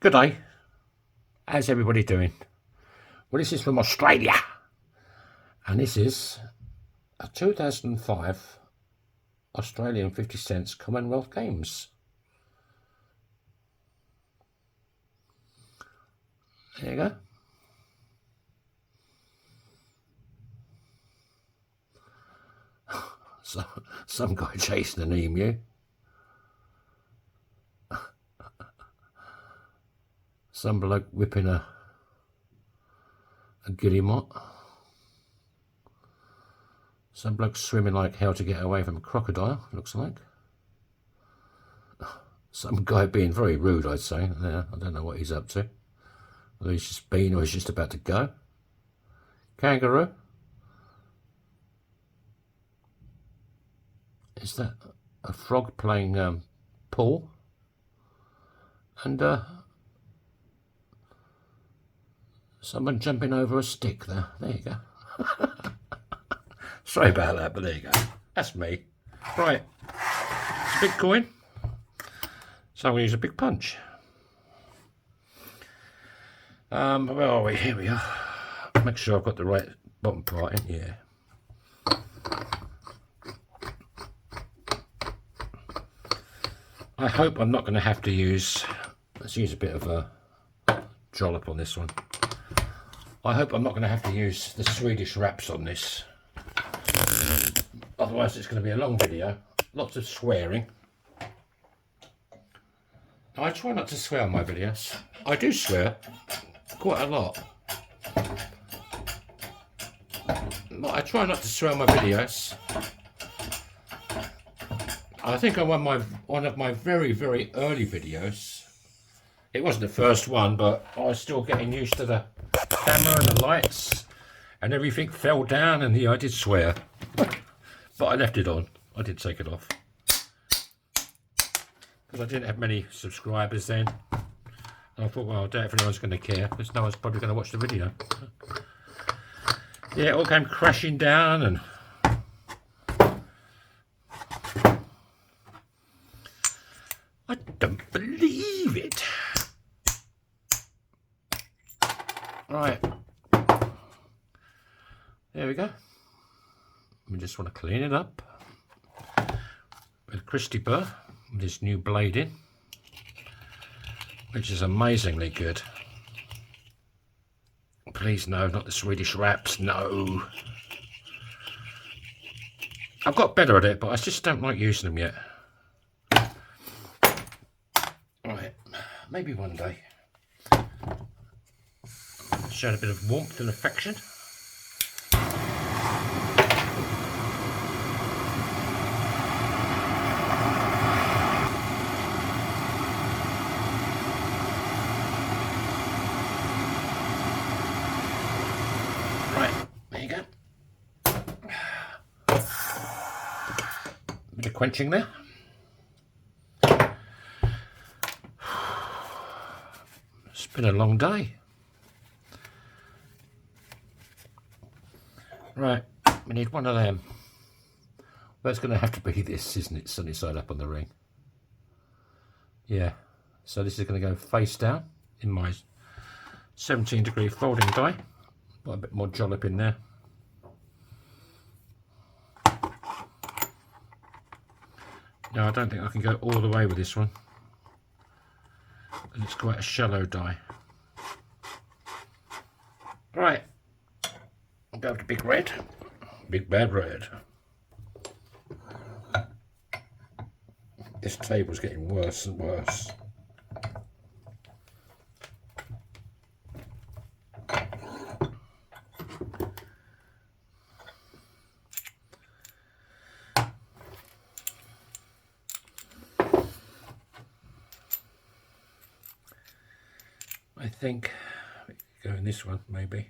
Good day. How's everybody doing? Well, this is from Australia, and this is a 2005 Australian 50 cents Commonwealth Games. There you go. So, some guy chasing an emu. Some bloke whipping a guillemot. Some bloke swimming like hell to get away from a crocodile, looks like. Some guy being very rude, I'd say. Yeah, I don't know what he's up to. Whether he's just been or he's just about to go. Kangaroo. Is that a frog playing pool? And someone jumping over a stick there. There you go. Sorry about that, but there you go. That's me. Right. It's a big coin. So I'm going to use a big punch. Where are we? Here we are. Make sure I've got the right bottom part in. Yeah. I hope I'm not going to have to use, let's use a bit of a jollop on this one. I hope I'm not going to have to use the Swedish wraps on this. Otherwise it's going to be a long video. Lots of swearing. I try not to swear on my videos. I do swear quite a lot. But I try not to swear on my videos. I think on one of my very, very early videos, it wasn't the first one, but I was still getting used to the camera and the lights, and everything fell down, and yeah, I did swear. But I left it on. I did take it off. Because I didn't have many subscribers then. And I thought, well, I doubt if anyone's going to care, because no one's probably going to watch the video. Yeah, it all came crashing down, and I don't believe it. Right. There we go. We just want to clean it up with Christy Burr with this new blade in, which is amazingly good. Please no, not the Swedish wraps, no. I've got better at it, but I just don't like using them yet. Right, maybe one day. Showing a bit of warmth and affection. Right, there you go. Bit of quenching there. It's been a long day. Right, we need one of them. Well, it's going to have to be this, isn't it? Sunny side up on the ring. Yeah, so this is going to go face down in my 17-degree folding die. Got a bit more jollop in there. No, I don't think I can go all the way with this one. And it's quite a shallow die. Right. I'll go with the big red. Big bad red. This table's getting worse and worse. I think we could go in this one, maybe.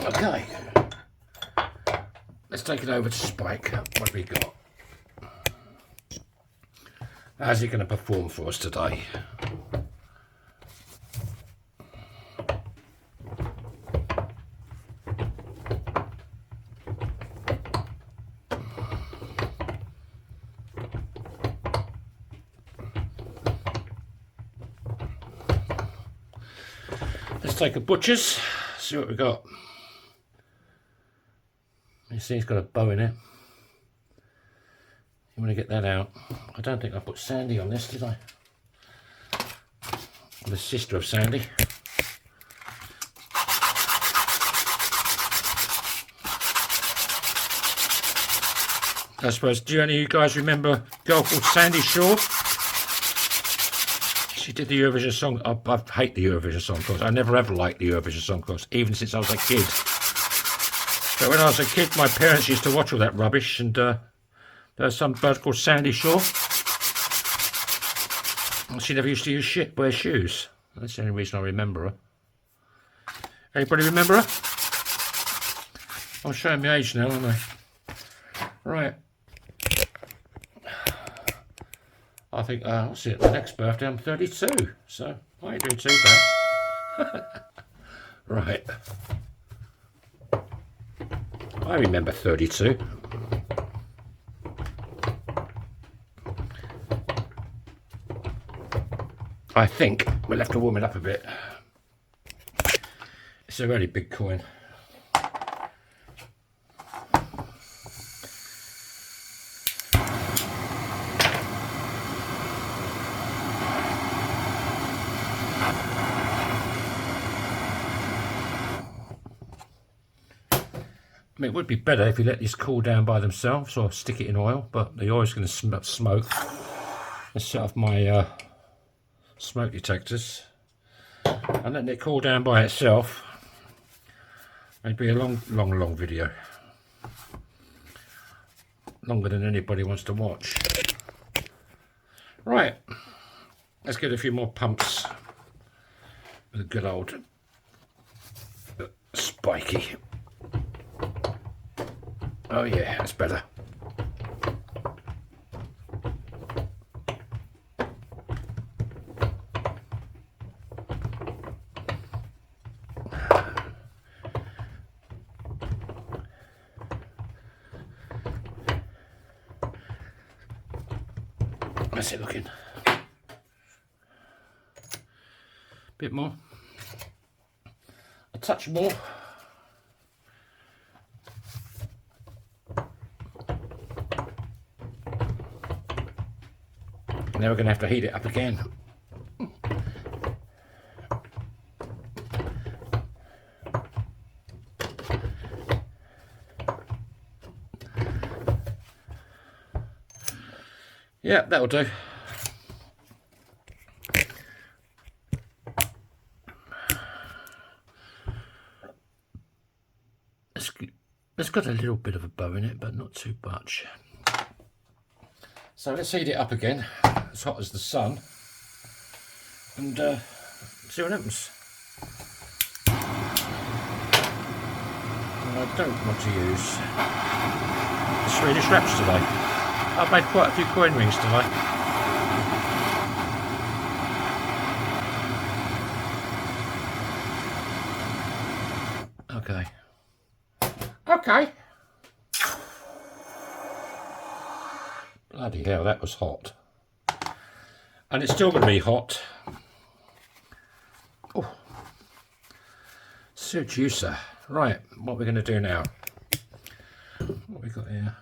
Okay, let's take it over to Spike. What have we got? How's he going to perform for us today? take a butcher's, see what we got. You see, it's got a bow in it. You want to get that out. I don't think I put Sandy on this, did I? The sister of Sandy. I suppose, do any of you guys remember a girl called Sandy Shaw? She did the Eurovision song. I hate the Eurovision song course. I never ever liked the Eurovision song course, even since I was a kid. But when I was a kid, my parents used to watch all that rubbish, and there was some bird called Sandy Shaw. She never used to wear shoes. That's the only reason I remember her. Anybody remember her? I'm showing my age now, aren't I? Right. I think, what's it, my next birthday, I'm 32, so I ain't doing too bad. Right. I remember 32. I think we'll have to warm it up a bit. It's a really big coin. I mean, it would be better if you let these cool down by themselves or stick it in oil, but the oil's going to smoke. Let's set off my smoke detectors. And letting it cool down by itself may be a long video. Longer than anybody wants to watch. Right, let's get a few more pumps with a good old spiky. Oh yeah, that's better. How's it looking? Bit more. A touch more. Now we're going to have to heat it up again. Yeah, that'll do. It's got a little bit of a bow in it, but not too much. So let's heat it up again, as hot as the sun, and see what happens. And I don't want to use the Swedish wraps today. I've made quite a few coin rings today. Okay. Okay. Bloody hell, that was hot. And it's still going to be hot. Oh. Seducer. Right, what we're going to do now. What we got here?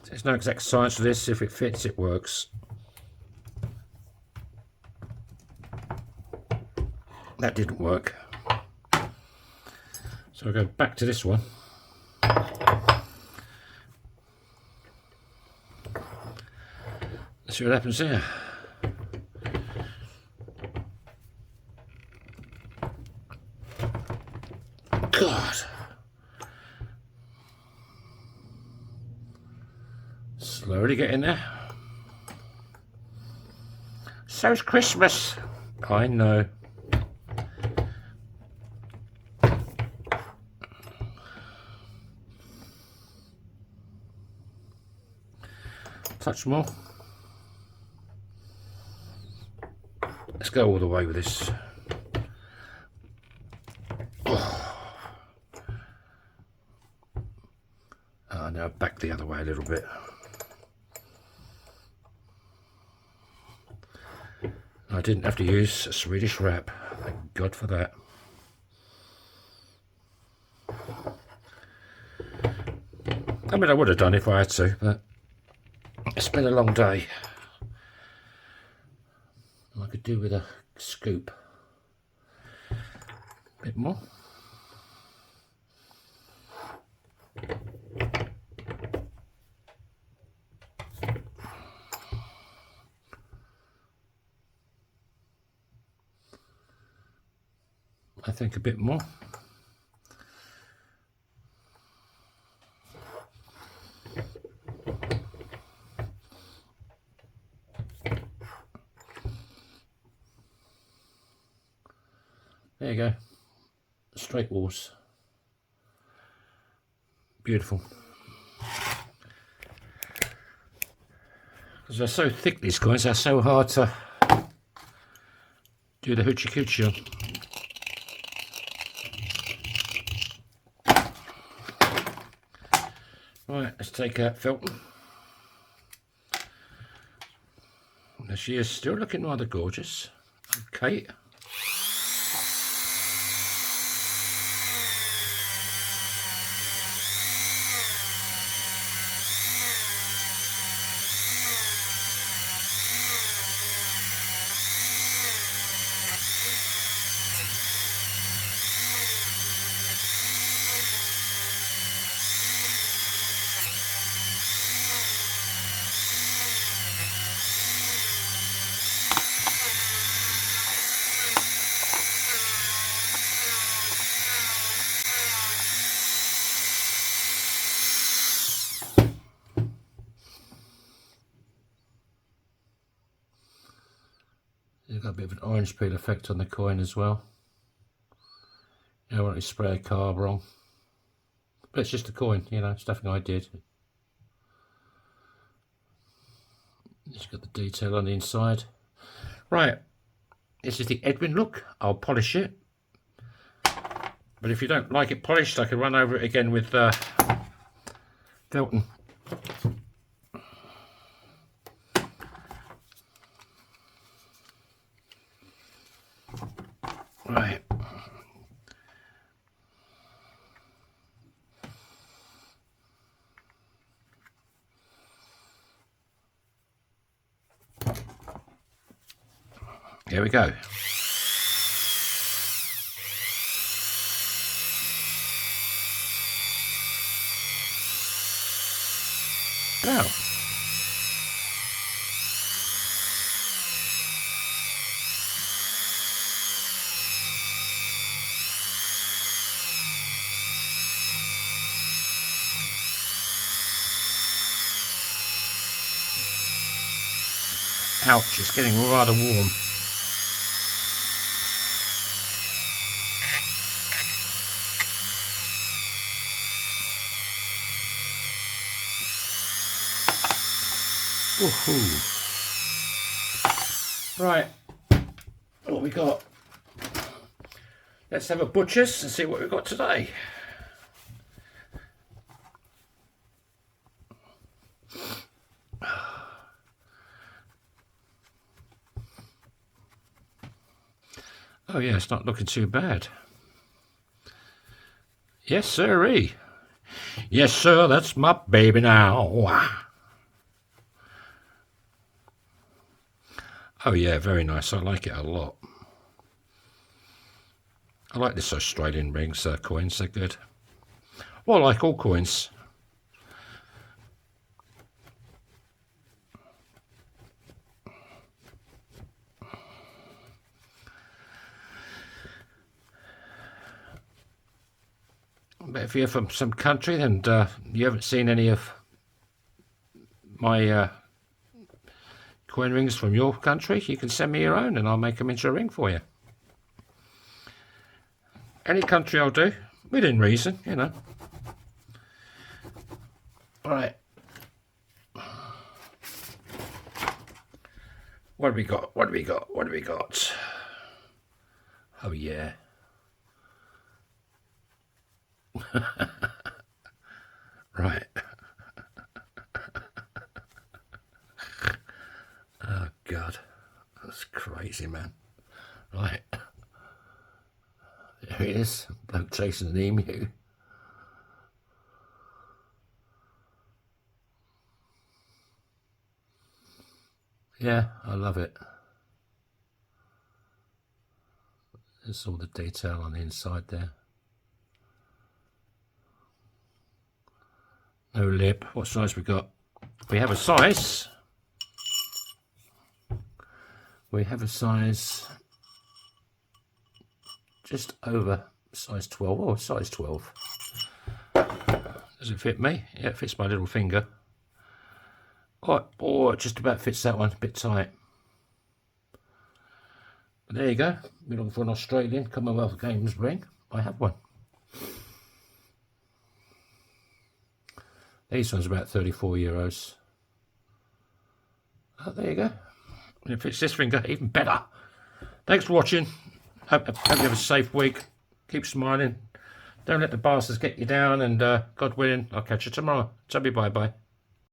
There's no exact science to this. If it fits, it works. That didn't work. So I'll go back to this one. Let's see what happens here. God. Slowly getting there. So's Christmas. I know. Touch more. Let's go all the way with this. now back the other way a little bit. I didn't have to use a Swedish wrap. Thank God for that. I mean, I would have done if I had to, but it's been a long day. I could do with a scoop. A bit more. I think a bit more. There you go. Straight walls. Beautiful. Because they're so thick, these coins, they're so hard to do the hoochie coochie on. Right, let's take out Felton. Now she is still looking rather gorgeous. Okay. You've got a bit of an orange peel effect on the coin as well. You don't want to spray a carb wrong. But it's just a coin, you know, it's nothing I did. It's got the detail on the inside. Right, this is the Edwin look. I'll polish it. But if you don't like it polished, I can run over it again with Felton. Right. Here we go. Now. Ouch, it's getting rather warm. Woohoo. Right, what we got? Let's have a butcher's and see what we've got today. Oh yeah, it's not looking too bad. Yes, sirree. Yes, sir, that's my baby now. Oh yeah, very nice. I like it a lot. I like this Australian rings, coins. They're good. Well, I like all coins. But if you're from some country and you haven't seen any of my coin rings from your country, you can send me your own and I'll make them into a ring for you. Any country I'll do, within reason, you know. Right. What have we got? What have we got? What have we got? Oh yeah. Right. God, that's crazy, man. Right, there he is, bloke chasing an emu. Yeah, I love it. There's all the detail on the inside there. No lip. What size we got? We have a size. We have a size just over size 12. Oh, size 12. Does it fit me? Yeah, it fits my little finger. Oh, it just about fits that one. A bit tight. But there you go. We're looking for an Australian Commonwealth Games ring. I have one. These ones are about €34. Oh, there you go. And it fits this finger even better. Thanks for watching. Hope you have a safe week. Keep smiling. Don't let the bastards get you down. And God willing, I'll catch you tomorrow. Tell me bye-bye.